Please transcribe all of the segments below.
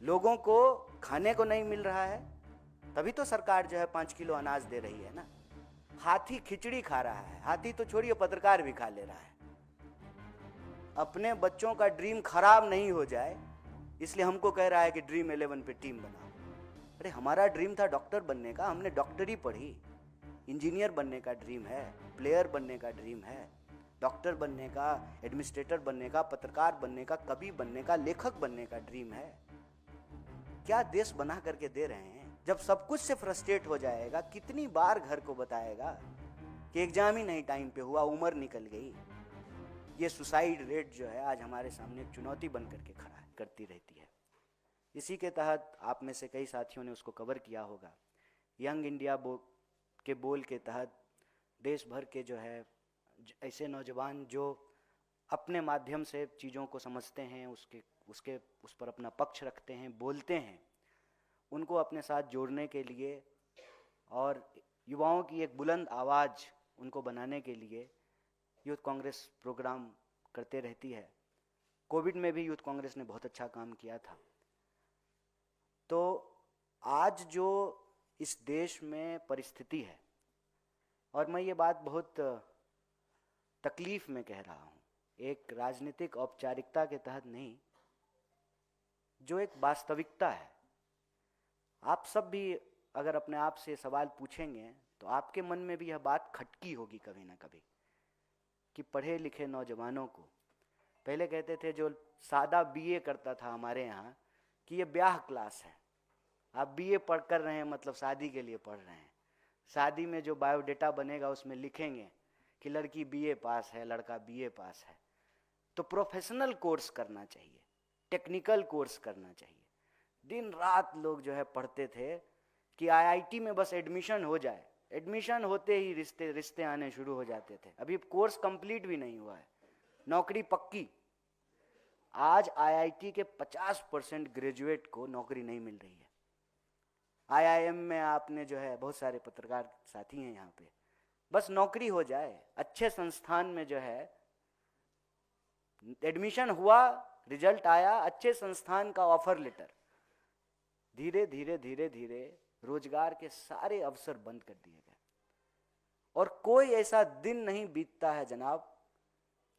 लोगों को खाने को नहीं मिल रहा है, तभी तो सरकार जो है 5 किलो अनाज दे रही है ना। हाथी खिचड़ी खा रहा है, हाथी तो छोड़िए पत्रकार भी खा ले रहा है। अपने बच्चों का ड्रीम खराब नहीं हो जाए इसलिए हमको कह रहा है कि ड्रीम 11 पे टीम बनाओ। अरे हमारा ड्रीम था डॉक्टर बनने का, हमने डॉक्टरी पढ़ी। इंजीनियर बनने का ड्रीम है, प्लेयर बनने का ड्रीम है, डॉक्टर बनने का, एडमिनिस्ट्रेटर बनने का, पत्रकार बनने का, कवि बनने का, लेखक बनने का ड्रीम है। क्या देश बना करके दे रहे हैं। जब सब कुछ से फ्रस्ट्रेट हो जाएगा, कितनी बार घर को बताएगा कि एग्जाम ही नहीं टाइम पे हुआ, उम्र निकल गई। ये सुसाइड रेट जो है आज हमारे सामने एक चुनौती बन करके खड़ा करती रहती है। इसी के तहत आप में से कई साथियों ने उसको कवर किया होगा। यंग इंडिया के बोल के तहत देश भर के जो है ऐसे नौजवान जो अपने माध्यम से चीज़ों को समझते हैं, उस पर अपना पक्ष रखते हैं, बोलते हैं, उनको अपने साथ जोड़ने के लिए और युवाओं की एक बुलंद आवाज़ उनको बनाने के लिए यूथ कांग्रेस प्रोग्राम करते रहती है। कोविड में भी यूथ कांग्रेस ने बहुत अच्छा काम किया था। तो आज जो इस देश में परिस्थिति है, और मैं ये बात बहुत तकलीफ में कह रहा हूँ, एक राजनीतिक औपचारिकता के तहत नहीं, जो एक वास्तविकता है। आप सब भी अगर अपने आप से सवाल पूछेंगे तो आपके मन में भी यह बात खटकी होगी कभी ना कभी कि पढ़े लिखे नौजवानों को, पहले कहते थे जो सादा बीए करता था हमारे यहाँ कि ये ब्याह क्लास है, आप बीए पढ़ कर रहे हैं मतलब शादी के लिए पढ़ रहे हैं। शादी में जो बायोडेटा बनेगा उसमें लिखेंगे कि लड़की बीए पास है, लड़का बीए पास है। तो प्रोफेशनल कोर्स करना चाहिए, टेक्निकल कोर्स करना चाहिए। दिन रात लोग जो है पढ़ते थे कि आईआईटी में बस एडमिशन हो जाए, एडमिशन होते ही रिश्ते आने शुरू हो जाते थे। अभी कोर्स कंप्लीट भी नहीं हुआ है, नौकरी पक्की। आज आईआईटी के 50% ग्रेजुएट को नौकरी नहीं मिल रही है। आईआईएम में आपने जो है बहुत सारे पत्रकार साथी हैं यहाँ पे, बस नौकरी हो जाए, अच्छे संस्थान में जो है एडमिशन हुआ, रिजल्ट आया, अच्छे संस्थान का ऑफर लेटर, धीरे धीरे धीरे धीरे रोजगार के सारे अवसर बंद कर दिए गए। और कोई ऐसा दिन नहीं बीतता है जनाब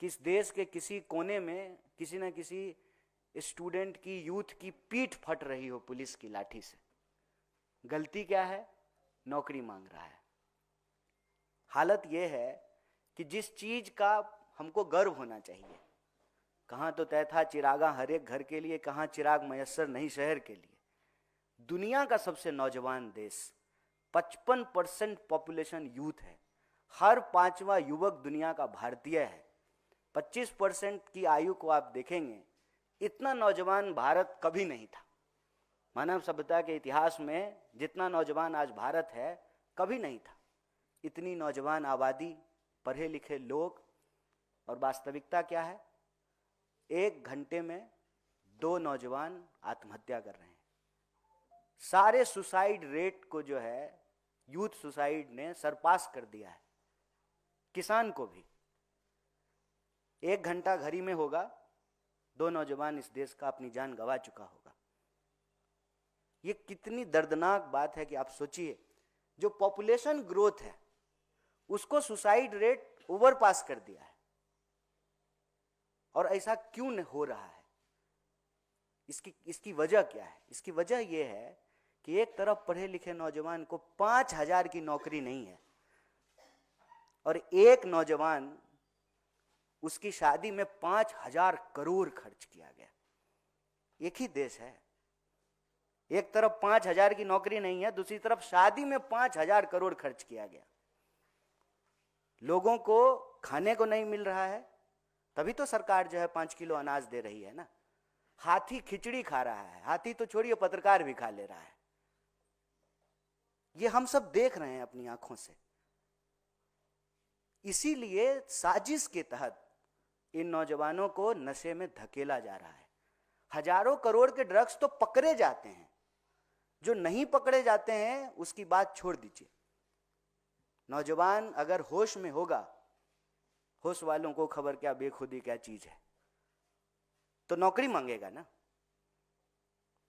कि इस देश के किसी कोने में किसी न किसी स्टूडेंट की, यूथ की पीठ फट रही हो पुलिस की लाठी से। गलती क्या है? नौकरी मांग रहा है। हालत यह है कि जिस चीज का हमको गर्व होना चाहिए, कहाँ तो तय था चिरागा हर एक घर के लिए, कहाँ चिराग मयस्सर नहीं शहर के लिए। दुनिया का सबसे नौजवान देश, 55% पॉपुलेशन यूथ है, हर 5वां युवक दुनिया का भारतीय है। 25% की आयु को आप देखेंगे, इतना नौजवान भारत कभी नहीं था। मानव सभ्यता के इतिहास में जितना नौजवान आज भारत है कभी नहीं था। इतनी नौजवान आबादी, पढ़े लिखे लोग, और वास्तविकता क्या है? 1 घंटे में 2 नौजवान आत्महत्या कर रहे हैं। सारे सुसाइड रेट को जो है यूथ सुसाइड ने सरपास कर दिया है। किसान को भी 1 घंटा घड़ी में होगा, 2 नौजवान इस देश का अपनी जान गंवा चुका होगा। ये कितनी दर्दनाक बात है कि आप सोचिए, जो पॉपुलेशन ग्रोथ है उसको सुसाइड रेट ओवरपास कर दिया है। और ऐसा क्यों हो रहा है? इसकी वजह क्या है? इसकी वजह यह है कि एक तरफ पढ़े लिखे नौजवान को 5000 की नौकरी नहीं है, और एक नौजवान, उसकी शादी में 5000 करोड़ खर्च किया गया। एक ही देश है, एक तरफ 5000 की नौकरी नहीं है, दूसरी तरफ शादी में 5000 करोड़ खर्च किया गया। लोगों को खाने को नहीं मिल रहा है, तभी तो सरकार जो है 5 किलो अनाज दे रही है ना। हाथी खिचड़ी खा रहा है, हाथी तो छोड़िए पत्रकार भी खा ले रहा है। ये हम सब देख रहे हैं अपनी आंखों से। इसीलिए साजिश के तहत इन नौजवानों को नशे में धकेला जा रहा है। हजारों करोड़ के ड्रग्स तो पकड़े जाते हैं, जो नहीं पकड़े जाते हैं उसकी बात छोड़ दीजिए। नौजवान अगर होश में होगा, होश वालों को खबर क्या बेखुदी क्या चीज है, तो नौकरी मांगेगा ना।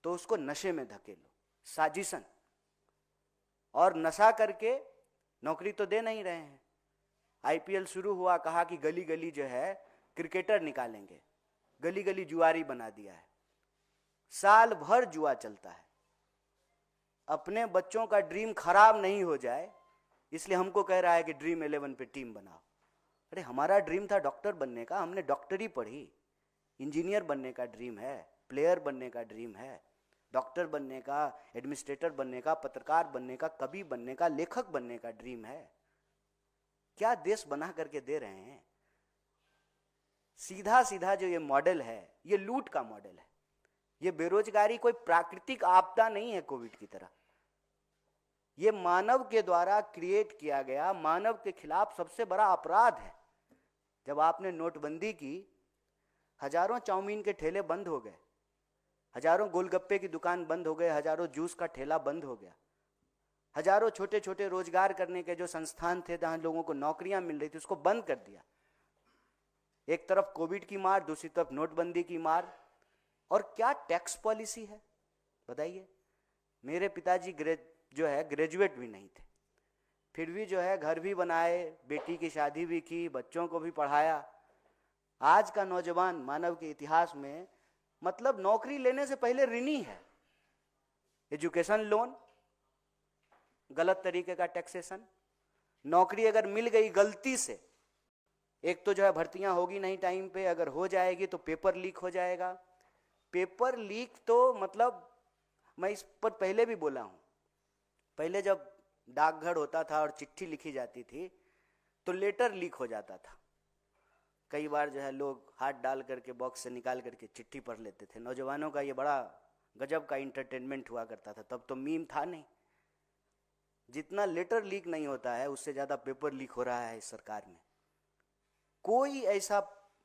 तो उसको नशे में धकेलो, साजिशन। और नशा करके नौकरी तो दे नहीं रहे हैं। आईपीएल शुरू हुआ, कहा कि गली गली जो है क्रिकेटर निकालेंगे, गली गली जुआरी बना दिया है। साल भर जुआ चलता है। अपने बच्चों का ड्रीम खराब नहीं हो जाए इसलिए हमको कह रहा है कि ड्रीम 11 पे टीम बनाओ। अरे हमारा ड्रीम था डॉक्टर बनने का, हमने डॉक्टरी पढ़ी। इंजीनियर बनने का ड्रीम है, प्लेयर बनने का ड्रीम है, डॉक्टर बनने का, एडमिनिस्ट्रेटर बनने का, पत्रकार बनने का, कवि बनने का, लेखक बनने का ड्रीम है। क्या देश बना करके दे रहे हैं। सीधा सीधा जो ये मॉडल है ये लूट का मॉडल है। ये बेरोजगारी कोई प्राकृतिक आपदा नहीं है कोविड की तरह। ये मानव के द्वारा क्रिएट किया गया, मानव के खिलाफ सबसे बड़ा अपराध है। जब आपने नोटबंदी की, हजारों चाउमीन के ठेले बंद हो गए, हजारों गोलगप्पे की दुकान बंद हो गए, हजारों जूस का ठेला बंद हो गया, हजारों छोटे छोटे रोजगार करने के जो संस्थान थे जहां लोगों को नौकरियां मिल रही थी उसको बंद कर दिया। एक तरफ कोविड की मार, दूसरी तरफ नोटबंदी की मार। और क्या टैक्स पॉलिसी है बताइए। मेरे पिताजी जो है ग्रेजुएट भी नहीं थे, फिर भी जो है घर भी बनाए, बेटी की शादी भी की, बच्चों को भी पढ़ाया। आज का नौजवान मानव के इतिहास में मतलब नौकरी लेने से पहले ऋणी है। एजुकेशन लोन, गलत तरीके का टैक्सेशन, नौकरी अगर मिल गई गलती से, एक तो जो है भर्तियां होगी नहीं टाइम पे, अगर हो जाएगी तो पेपर लीक हो जाएगा। पेपर लीक तो मतलब मैं इस पर पहले भी बोला हूं। पहले जब डाकघर होता था और चिट्ठी लिखी जाती थी तो लेटर लीक हो जाता था। कई बार जो है लोग हाथ डाल करके बॉक्स से निकाल करके चिट्ठी पढ़ लेते थे। नौजवानों का ये बड़ा गजब का इंटरटेनमेंट हुआ करता था। तब तो मीम था नहीं। जितना लेटर लीक नहीं होता है उससे ज़्यादा पेपर लीक हो रहा है इस सरकार में। कोई ऐसा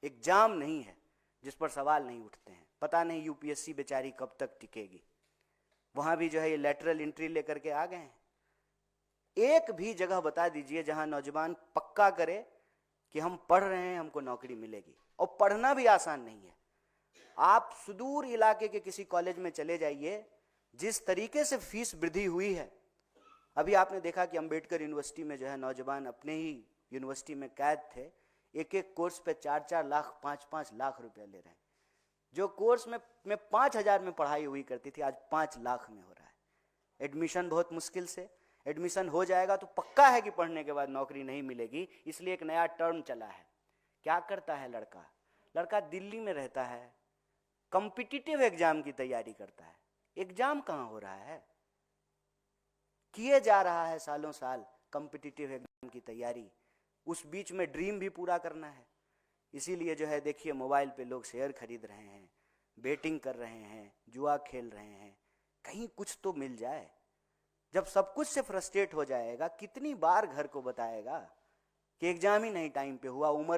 एग्जाम नहीं है जिस पर सवाल नहीं उठते हैं। पता नहीं यूपीएससी बेचारी कब तक टिकेगी। वहां भी जो है ये लेटरल एंट्री लेकर के आ गए हैं। एक भी जगह बता दीजिए जहां नौजवान पक्का करे कि हम पढ़ रहे हैं, हमको नौकरी मिलेगी। और पढ़ना भी आसान नहीं है। आप सुदूर इलाके के किसी कॉलेज में चले जाइए, जिस तरीके से फीस वृद्धि हुई है। अभी आपने देखा कि अंबेडकर यूनिवर्सिटी में जो है नौजवान अपने ही यूनिवर्सिटी में कैद थे, एक एक कोर्स पे 4-4 लाख 5-5 लाख रुपया ले रहे हैं। जो कोर्स में 5,000 में पढ़ाई हुई करती थी आज 5 लाख में हो रहा है। एडमिशन बहुत मुश्किल से, एडमिशन हो जाएगा तो पक्का है कि पढ़ने के बाद नौकरी नहीं मिलेगी। इसलिए एक नया टर्म चला है। क्या करता है लड़का दिल्ली में रहता है, कॉम्पिटिटिव एग्जाम की तैयारी करता है। एग्जाम कहाँ हो रहा है, किए जा रहा है सालों साल कॉम्पिटिटिव एग्जाम की तैयारी। उस बीच में ड्रीम भी पूरा करना है। इसीलिए जो है देखिए मोबाइल पे लोग शेयर खरीद रहे हैं, बेटिंग कर रहे हैं, जुआ खेल रहे हैं। कहीं कुछ तो मिल जाए। जब सब कुछ से फ्रस्ट्रेट हो जाएगा, कितनी बार घर को बताएगा कि एग्जाम ही नहीं टाइम पे हुआ, उम्र